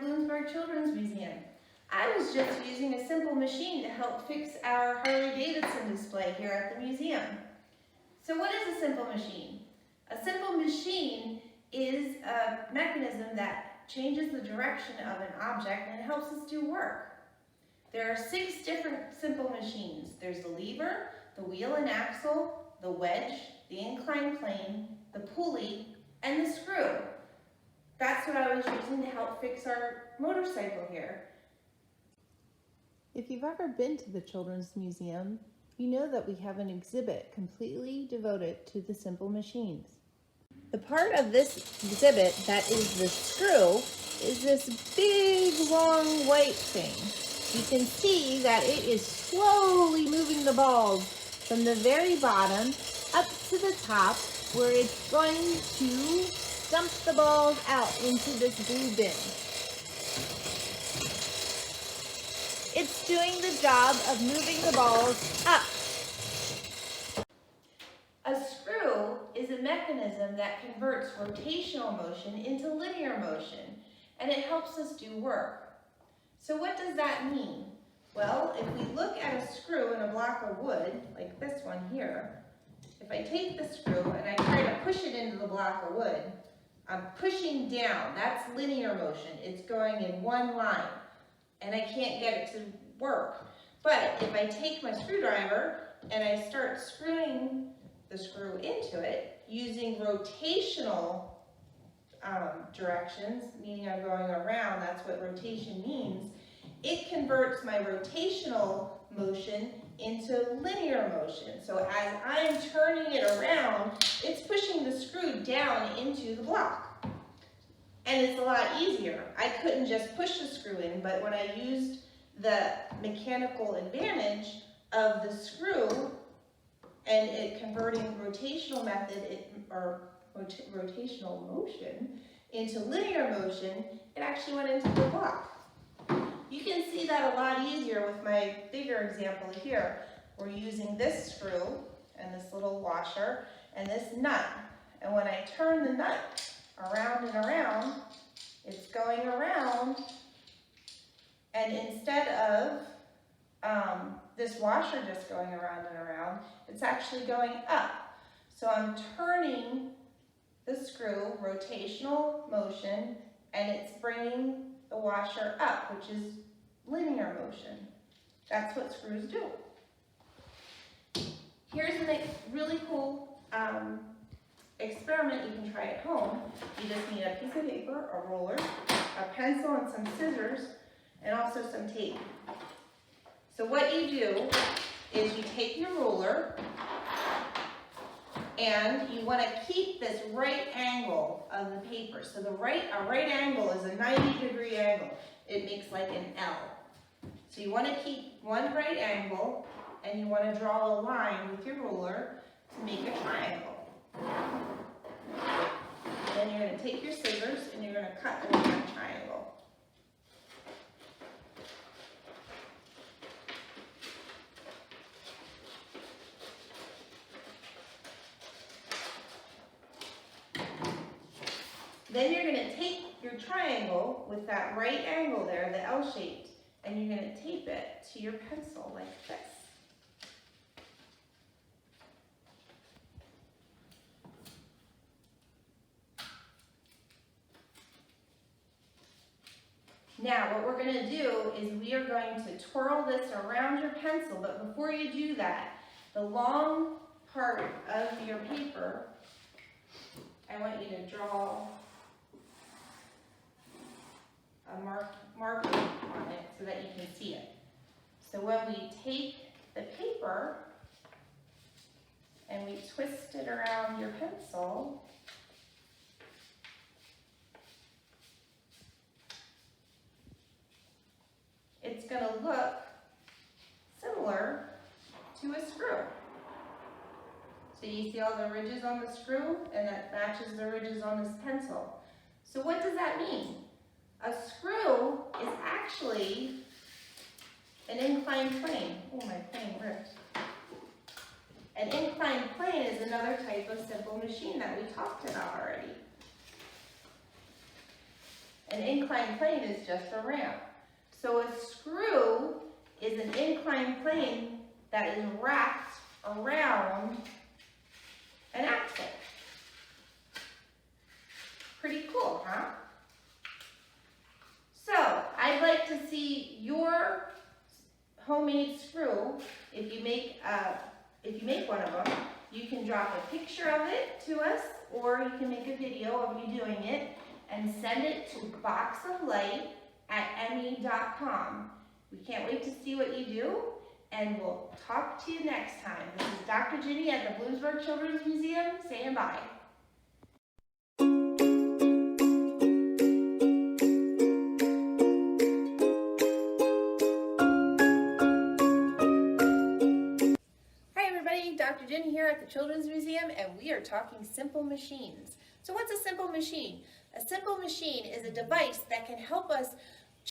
Bloomsburg Children's Museum. I was just using a simple machine to help fix our Harley-Davidson display here at the museum. So what is a simple machine? A simple machine is a mechanism that changes the direction of an object and it helps us do work. There are 6 different simple machines. There's the lever, the wheel and axle, the wedge, the inclined plane, the pulley, and the screw. That's what I was using to help fix our motorcycle here. If you've ever been to the Children's Museum, you know that we have an exhibit completely devoted to the simple machines. The part of this exhibit that is the screw is this big, long, white thing. You can see that it is slowly moving the balls from the very bottom up to the top, where it's going to dump the balls out into this blue bin. It's doing the job of moving the balls up. A screw is a mechanism that converts rotational motion into linear motion, and it helps us do work. So what does that mean? Well, if we look at a screw in a block of wood, like this one here, if I take the screw and I try to push it into the block of wood, I'm pushing down. That's linear motion. It's going in one line, and I can't get it to work. But if I take my screwdriver and I start screwing the screw into it using rotational directions, meaning I'm going around, that's what rotation means, it converts my rotational motion into linear motion. So as I'm turning it around, it's pushing the screw down into the block. And it's a lot easier. I couldn't just push the screw in, but when I used the mechanical advantage of the screw and it converting rotational rotational motion into linear motion, it actually went into the block. You can see that a lot easier with my bigger example here. We're using this screw and this little washer and this nut. And when I turn the nut around and around, it's going around, and instead of this washer just going around and around, it's actually going up. So I'm turning the screw, rotational motion, and it's bringing the washer up, which is linear motion. That's what screws do. Here's a really cool experiment you can try at home. You just need a piece of paper, a roller, a pencil, and some scissors, and also some tape. So what you do is you take your ruler and you want to keep this right angle of the paper. So a right angle is a 90-degree angle. It makes like an L. So you want to keep one right angle, and you want to draw a line with your ruler to make a triangle. Then you're going to take your scissors and you're going to cut along that triangle. Then you're going to take your triangle with that right angle there, the L shaped, and you're going to tape it to your pencil like this. Now what we're going to do is we are going to twirl this around your pencil, but before you do that, the long part of your paper, I want you to draw a marker on it so that you can see it. So when we take the paper and we twist it around your pencil, it's going to look similar to a screw. So you see all the ridges on the screw, and that matches the ridges on this pencil. So what does that mean? A screw is actually an inclined plane. Oh, my plane ripped. An inclined plane is another type of simple machine that we talked about already. An inclined plane is just a ramp. So a screw is an inclined plane that is wrapped around an axle. Pretty cool, huh? So I'd like to see your homemade screw. If you make one of them, you can drop a picture of it to us, or you can make a video of you doing it and send it to boxoflight@me.com. We can't wait to see what you do, and we'll talk to you next time. This is Dr. Ginny at the Bloomsburg Children's Museum saying bye. Dr. Ginny here at the Children's Museum, and we are talking simple machines. So what's a simple machine? A simple machine is a device that can help us